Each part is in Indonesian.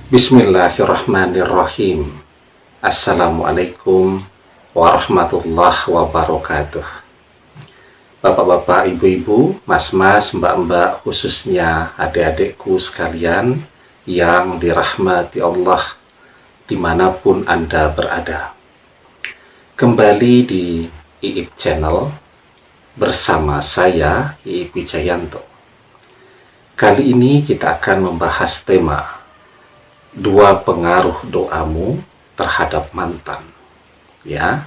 Bismillahirrahmanirrahim. Assalamualaikum warahmatullahi wabarakatuh. Bapak-bapak, ibu-ibu, mas-mas, mbak-mbak, khususnya adik-adikku sekalian yang dirahmati Allah dimanapun Anda berada. Kembali di IIP Channel bersama saya, IIP Wijayanto. Kali ini kita akan membahas tema 2 pengaruh doamu terhadap mantan. Ya.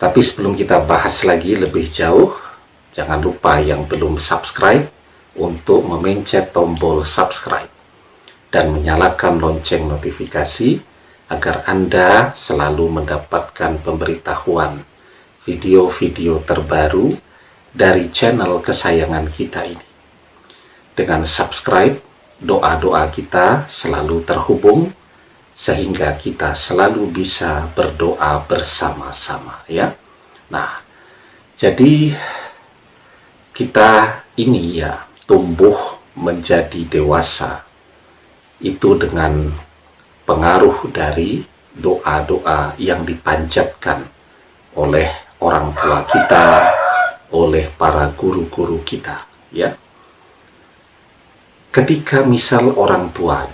Tapi sebelum kita bahas lagi lebih jauh, jangan lupa yang belum subscribe untuk memencet tombol subscribe dan menyalakan lonceng notifikasi agar Anda selalu mendapatkan pemberitahuan video-video terbaru dari channel kesayangan kita ini. Dengan subscribe, doa-doa kita selalu terhubung sehingga kita selalu bisa berdoa bersama-sama, ya. Nah, jadi kita ini ya tumbuh menjadi dewasa itu dengan pengaruh dari doa-doa yang dipanjatkan oleh orang tua kita, oleh para guru-guru kita, ya. Ketika misal orang tua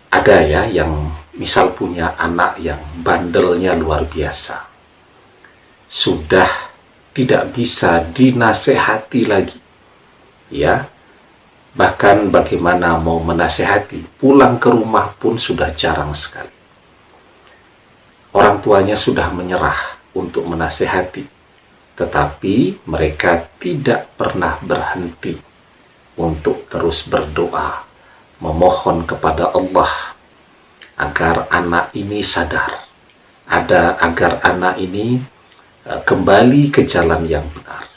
ada ya yang misal punya anak yang bandelnya luar biasa, sudah tidak bisa dinasehati lagi, ya, bahkan bagaimana mau menasehati, pulang ke rumah pun sudah jarang sekali. Orang tuanya sudah menyerah untuk menasehati, tetapi mereka tidak pernah berhenti untuk terus berdoa, memohon kepada Allah agar anak ini sadar, agar anak ini kembali ke jalan yang benar,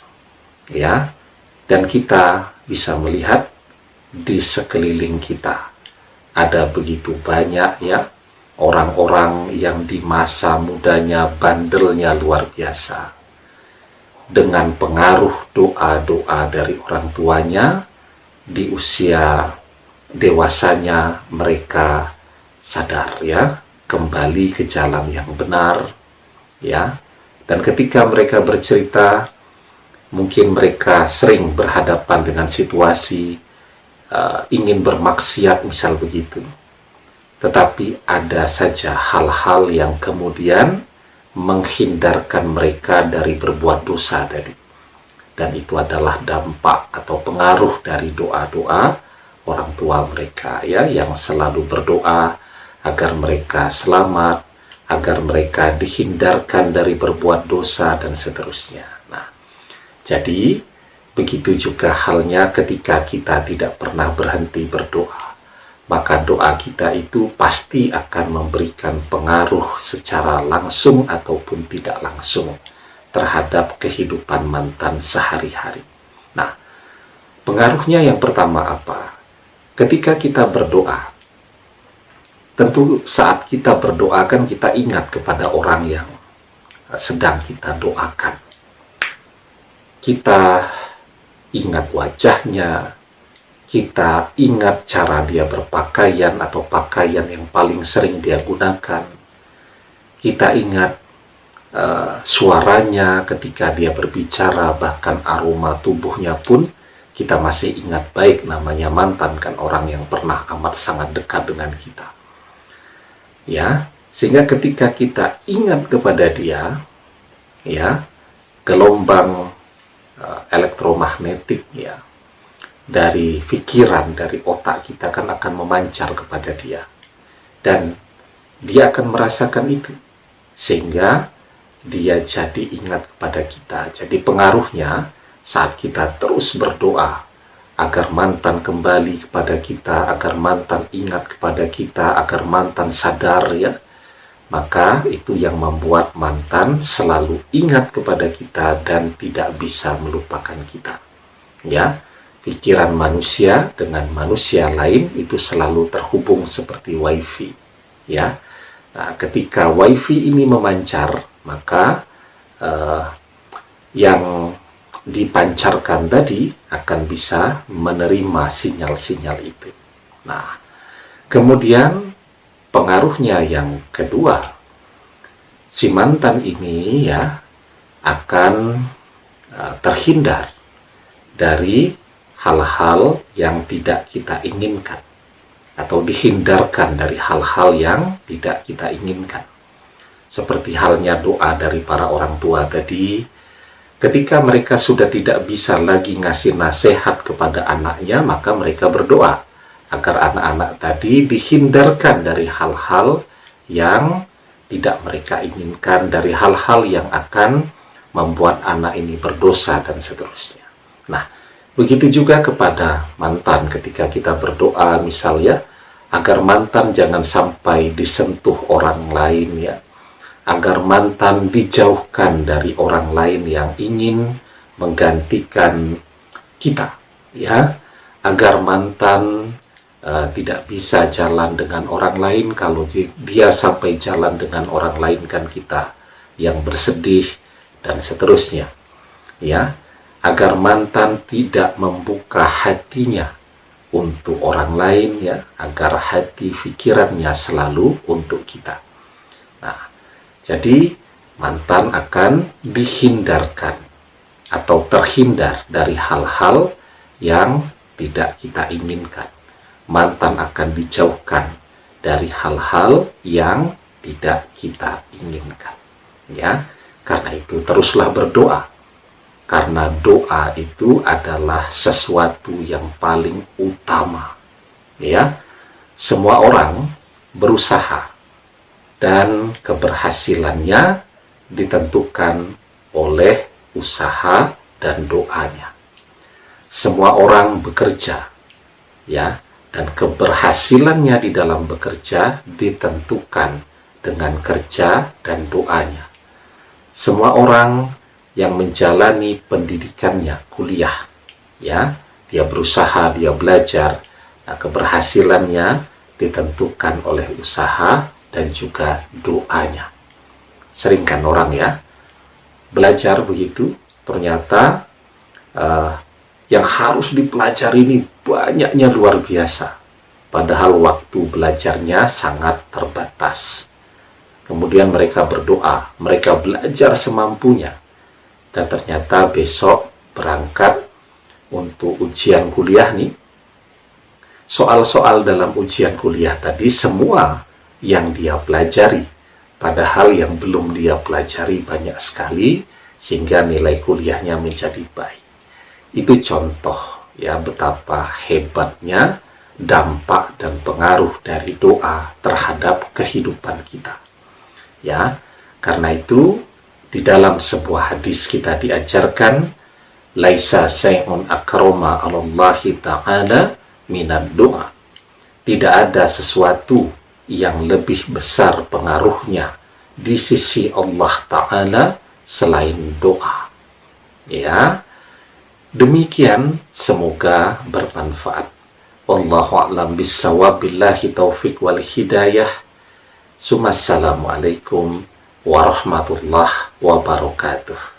ya. Dan kita bisa melihat di sekeliling kita ada begitu banyak ya orang-orang yang di masa mudanya bandelnya luar biasa, dengan pengaruh doa-doa dari orang tuanya. Di usia dewasanya mereka sadar ya, kembali ke jalan yang benar, ya. Dan ketika mereka bercerita, mungkin mereka sering berhadapan dengan situasi ingin bermaksiat misal begitu, tetapi ada saja hal-hal yang kemudian menghindarkan mereka dari berbuat dosa tadi. Dan itu adalah dampak atau pengaruh dari doa-doa orang tua mereka ya, yang selalu berdoa agar mereka selamat, agar mereka dihindarkan dari berbuat dosa dan seterusnya. Nah, jadi begitu juga halnya ketika kita tidak pernah berhenti berdoa, maka doa kita itu pasti akan memberikan pengaruh secara langsung ataupun tidak langsung terhadap kehidupan mantan sehari-hari. Nah, pengaruhnya yang pertama apa? Ketika kita berdoa, tentu saat kita berdoa kan kita ingat kepada orang yang sedang kita doakan. Kita ingat wajahnya, kita ingat cara dia berpakaian atau pakaian yang paling sering dia gunakan. Kita ingat suaranya ketika dia berbicara, bahkan aroma tubuhnya pun kita masih ingat baik. Namanya mantan kan orang yang pernah amat sangat dekat dengan kita, ya. Sehingga ketika kita ingat kepada dia, ya, gelombang elektromagnetik ya dari pikiran, dari otak kita kan akan memancar kepada dia, dan dia akan merasakan itu sehingga dia jadi ingat kepada kita. Jadi pengaruhnya saat kita terus berdoa agar mantan kembali kepada kita, agar mantan ingat kepada kita, agar mantan sadar ya, maka itu yang membuat mantan selalu ingat kepada kita dan tidak bisa melupakan kita, ya. Pikiran manusia dengan manusia lain itu selalu terhubung seperti wifi, ya. Nah, ketika wifi ini memancar, maka yang dipancarkan tadi akan bisa menerima sinyal-sinyal itu. Nah, Kemudian pengaruhnya yang kedua, si mantan ini ya akan terhindar dari hal-hal yang tidak kita inginkan, atau dihindarkan dari hal-hal yang tidak kita inginkan. Seperti halnya doa dari para orang tua tadi, ketika mereka sudah tidak bisa lagi ngasih nasihat kepada anaknya, maka mereka berdoa agar anak-anak tadi dihindarkan dari hal-hal yang tidak mereka inginkan, dari hal-hal yang akan membuat anak ini berdosa dan seterusnya. Nah, begitu juga kepada mantan ketika kita berdoa misalnya, agar mantan jangan sampai disentuh orang lain ya, agar mantan dijauhkan dari orang lain yang ingin menggantikan kita ya, agar mantan tidak bisa jalan dengan orang lain. Kalau dia sampai jalan dengan orang lain kan kita yang bersedih dan seterusnya ya, agar mantan tidak membuka hatinya untuk orang lain ya, agar hati pikirannya selalu untuk kita. Nah, jadi mantan akan dihindarkan atau terhindar dari hal-hal yang tidak kita inginkan. Mantan akan dijauhkan dari hal-hal yang tidak kita inginkan. Ya, karena itu teruslah berdoa. Karena doa itu adalah sesuatu yang paling utama. Ya, semua orang berusaha dan keberhasilannya ditentukan oleh usaha dan doanya. Semua orang bekerja, ya, dan keberhasilannya di dalam bekerja ditentukan dengan kerja dan doanya. Semua orang yang menjalani pendidikannya, kuliah, ya, dia berusaha, dia belajar, nah, keberhasilannya ditentukan oleh usaha dan juga doanya. Sering kan orang ya belajar begitu, ternyata yang harus dipelajari ini banyaknya luar biasa, padahal waktu belajarnya sangat terbatas. Kemudian mereka berdoa, mereka belajar semampunya, dan ternyata besok berangkat untuk ujian kuliah nih, soal-soal dalam ujian kuliah tadi semua yang dia pelajari, padahal yang belum dia pelajari banyak sekali, sehingga nilai kuliahnya menjadi baik. Itu contoh ya betapa hebatnya dampak dan pengaruh dari doa terhadap kehidupan kita. Ya, karena itu di dalam sebuah hadis kita diajarkan, laisa syai'un akrama 'alallahi ta'ala minad doa. Tidak ada sesuatu yang lebih besar pengaruhnya di sisi Allah Ta'ala selain doa. Ya, demikian, semoga bermanfaat. Wallahu a'lam bissawab, billahi taufiq wal hidayah. Assalamualaikum warahmatullahi wabarakatuh.